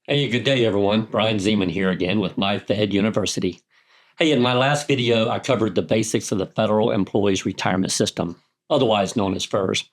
Hey, good day, everyone. Brian Zeman here again with My Fed University. Hey, in my last video, I covered the basics of the Federal Employees Retirement System, otherwise known as FERS.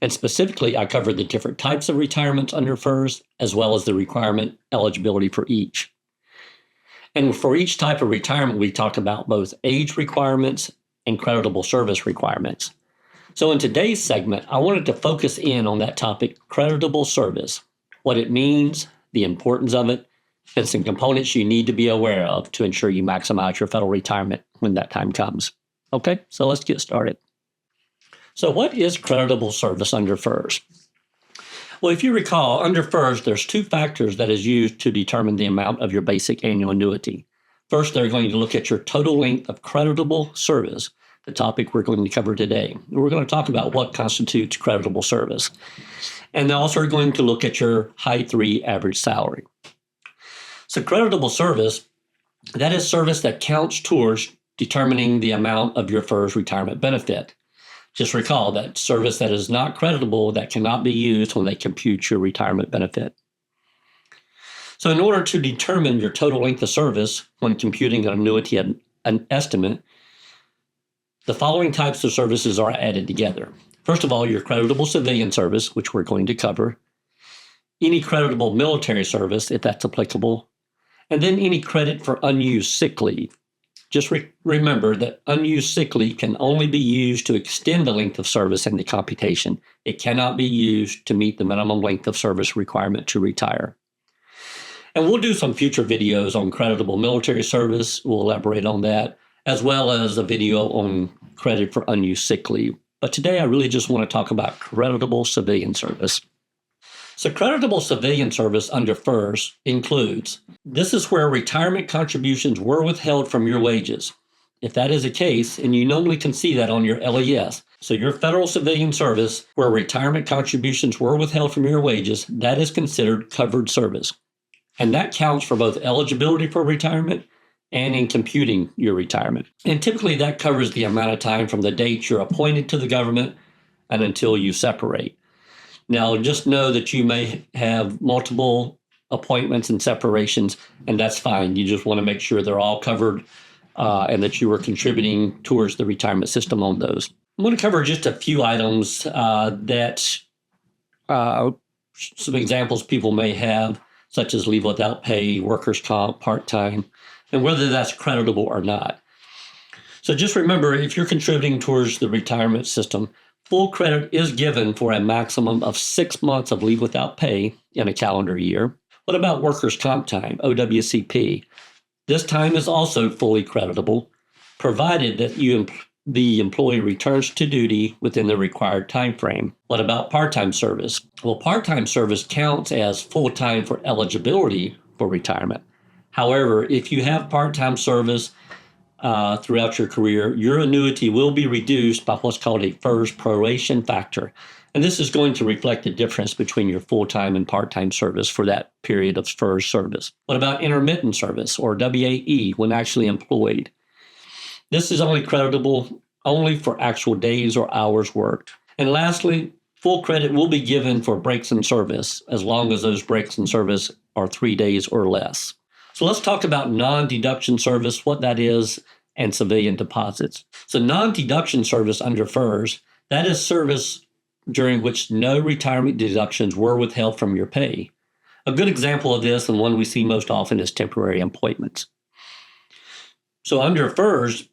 And specifically, I covered the different types of retirements under FERS, as well as the requirement eligibility for each. And for each type of retirement, we talked about both age requirements and creditable service requirements. So in today's segment, I wanted to focus in on that topic, creditable service, what it means, the importance of it, and some components you need to be aware of to ensure you maximize your federal retirement when that time comes. Okay, so let's get started. So what is creditable service under FERS? Well, if you recall, under FERS, there's two factors that is used to determine the amount of your basic annual annuity. First, they're going to look at your total length of creditable service, the topic we're going to cover today. We're going to talk about what constitutes creditable service. And they're also going to look at your high 3 average salary. So creditable service, that is service that counts towards determining the amount of your FERS retirement benefit. Just recall that service that is not creditable, that cannot be used when they compute your retirement benefit. So in order to determine your total length of service when computing an annuity an estimate, the following types of services are added together. First of all, your creditable civilian service, which we're going to cover, any creditable military service, if that's applicable, and then any credit for unused sick leave. Just remember that unused sick leave can only be used to extend the length of service in the computation. It cannot be used to meet the minimum length of service requirement to retire. And we'll do some future videos on creditable military service. We'll elaborate on that, as well as a video on credit for unused sick leave. But today I really just want to talk about creditable civilian service. So creditable civilian service under FERS includes, this is where retirement contributions were withheld from your wages. If that is the case, and you normally can see that on your LES, so your federal civilian service where retirement contributions were withheld from your wages, that is considered covered service. And that counts for both eligibility for retirement and in computing your retirement. And typically that covers the amount of time from the date you're appointed to the government and until you separate. Now, just know that you may have multiple appointments and separations, and that's fine. You just want to make sure they're all covered and that you are contributing towards the retirement system on those. I'm going to cover just a few items some examples people may have, such as leave without pay, workers' comp, part-time, and whether that's creditable or not. So just remember, if you're contributing towards the retirement system, full credit is given for a maximum of 6 months of leave without pay in a calendar year. What about workers' comp time, OWCP? This time is also fully creditable, provided that the employee returns to duty within the required time frame. What about part-time service? Well, part-time service counts as full-time for eligibility for retirement. However, if you have part-time service throughout your career, your annuity will be reduced by what's called a FERS proration factor. And this is going to reflect the difference between your full-time and part-time service for that period of FERS service. What about intermittent service, or WAE, when actually employed? This is only creditable only for actual days or hours worked. And lastly, full credit will be given for breaks in service, as long as those breaks in service are 3 days or less. So let's talk about non-deduction service, what that is, and civilian deposits. So non-deduction service under FERS, that is service during which no retirement deductions were withheld from your pay. A good example of this, and one we see most often, is temporary appointments. So under FERS,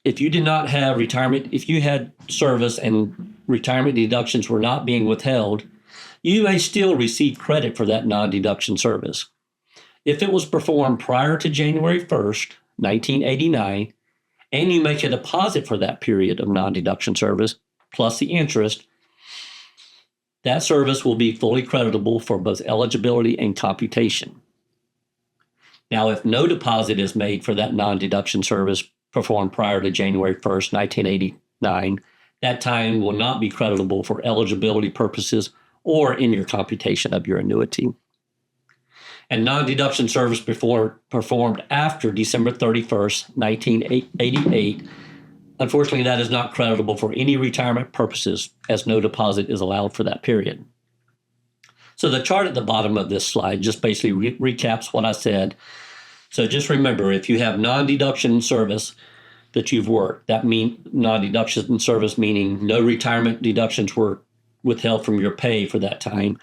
if you did not have retirement, if you had service and retirement deductions were not being withheld, you may still receive credit for that non-deduction service. If it was performed prior to January 1st, 1989, and you make a deposit for that period of non-deduction service, plus the interest, that service will be fully creditable for both eligibility and computation. Now, if no deposit is made for that non-deduction service performed prior to January 1st, 1989, that time will not be creditable for eligibility purposes or in your computation of your annuity. And non-deduction service performed after December 31st, 1988, unfortunately, that is not creditable for any retirement purposes, as no deposit is allowed for that period. So the chart at the bottom of this slide just basically recaps what I said. So just remember, if you have non-deduction service that you've worked, that means non-deduction service meaning no retirement deductions were withheld from your pay for that time.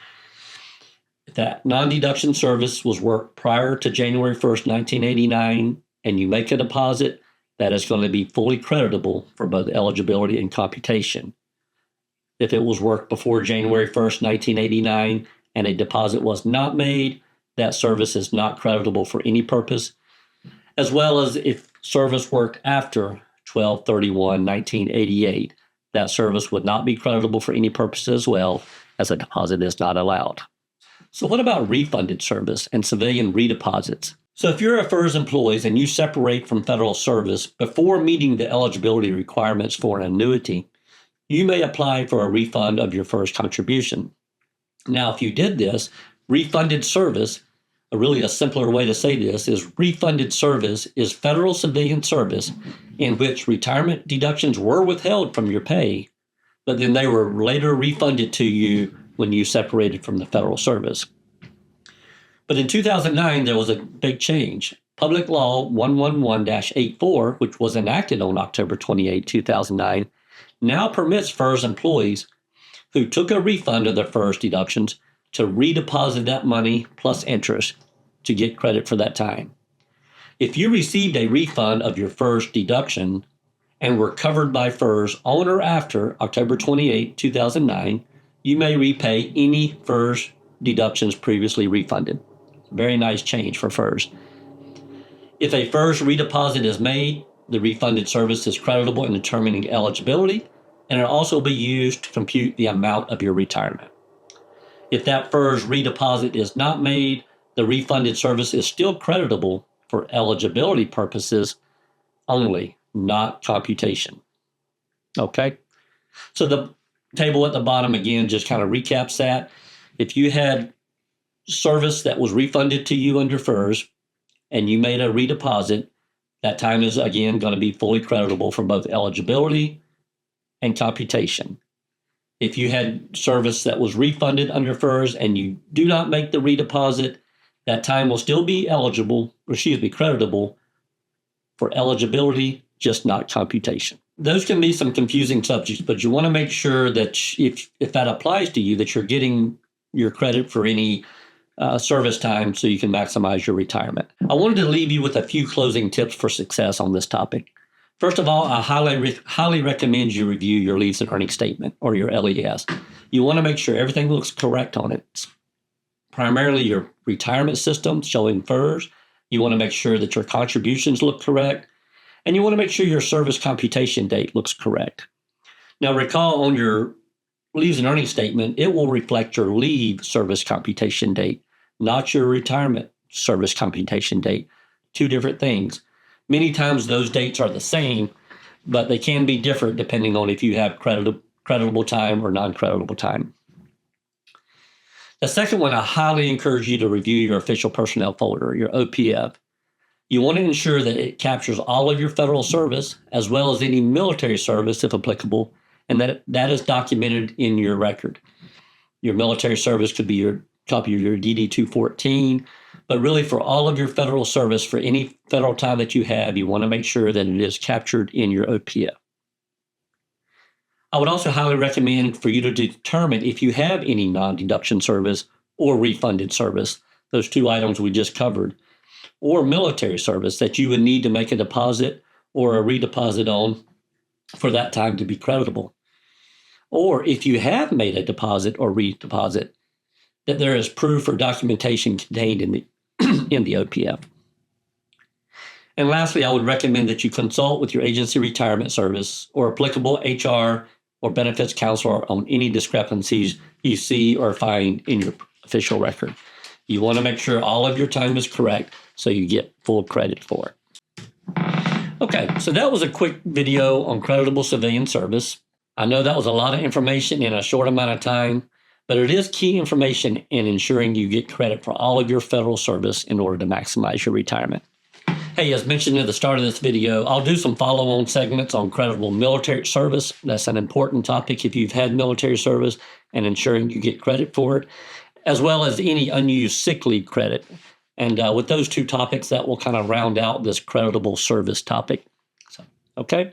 If that non-deduction service was worked prior to January 1st, 1989, and you make a deposit, that is going to be fully creditable for both eligibility and computation. If it was worked before January 1st, 1989, and a deposit was not made, that service is not creditable for any purpose, as well as if service worked after 12/31/1988, that service would not be creditable for any purpose as well, as a deposit is not allowed. So what about refunded service and civilian redeposits? So if you're a FERS employee and you separate from federal service before meeting the eligibility requirements for an annuity, you may apply for a refund of your FERS contribution. Now, if you did this, refunded service, really a simpler way to say this is refunded service is federal civilian service in which retirement deductions were withheld from your pay, but then they were later refunded to you when you separated from the federal service. But in 2009, there was a big change. Public Law 111-84, which was enacted on October 28, 2009, now permits FERS employees who took a refund of their FERS deductions to redeposit that money plus interest to get credit for that time. If you received a refund of your FERS deduction and were covered by FERS on or after October 28, 2009, you may repay any FERS deductions previously refunded. Very nice change for FERS. If a FERS redeposit is made, the refunded service is creditable in determining eligibility, and it'll also be used to compute the amount of your retirement. If that FERS redeposit is not made, the refunded service is still creditable for eligibility purposes only, not computation. Okay? So the table at the bottom, again, just kind of recaps that. If you had service that was refunded to you under FERS and you made a redeposit, that time is, again, going to be fully creditable for both eligibility and computation. If you had service that was refunded under FERS and you do not make the redeposit, that time will still be creditable for eligibility, just not computation. Those can be some confusing subjects, but you want to make sure that if that applies to you, that you're getting your credit for any service time so you can maximize your retirement. I wanted to leave you with a few closing tips for success on this topic. First of all, I highly recommend you review your leaves and earnings statement or your LES. You want to make sure everything looks correct on it. Primarily your retirement system showing FERS. You want to make sure that your contributions look correct. And you want to make sure your service computation date looks correct. Now recall on your leaves and earnings statement, it will reflect your leave service computation date, not your retirement service computation date. Two different things. Many times those dates are the same, but they can be different depending on if you have creditable time or non-creditable time. The second one, I highly encourage you to review your official personnel folder, your OPF. You want to ensure that it captures all of your federal service as well as any military service if applicable, and that is documented in your record. Your military service could be your copy of your DD-214, but really for all of your federal service, for any federal time that you have, you want to make sure that it is captured in your OPF. I would also highly recommend for you to determine if you have any non-deduction service or refunded service, those two items we just covered, or military service that you would need to make a deposit or a redeposit on for that time to be creditable. Or if you have made a deposit or redeposit, that there is proof or documentation contained in the in the OPF. And lastly, I would recommend that you consult with your agency retirement service or applicable HR or benefits counselor on any discrepancies you see or find in your official record. You want to make sure all of your time is correct so you get full credit for it. Okay, so that was a quick video on creditable civilian service. I know that was a lot of information in a short amount of time, but it is key information in ensuring you get credit for all of your federal service in order to maximize your retirement. Hey, as mentioned at the start of this video, I'll do some follow-on segments on creditable military service. That's an important topic if you've had military service and ensuring you get credit for it. as well as any unused sick leave credit. And with those two topics, that will kind of round out this creditable service topic. So, okay.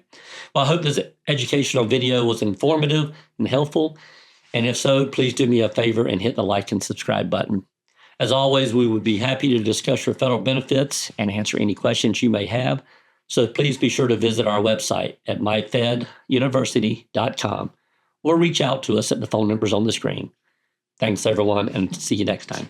Well, I hope this educational video was informative and helpful. And if so, please do me a favor and hit the like and subscribe button. As always, we would be happy to discuss your federal benefits and answer any questions you may have. So please be sure to visit our website at myfeduniversity.com or reach out to us at the phone numbers on the screen. Thanks, everyone, and see you next time.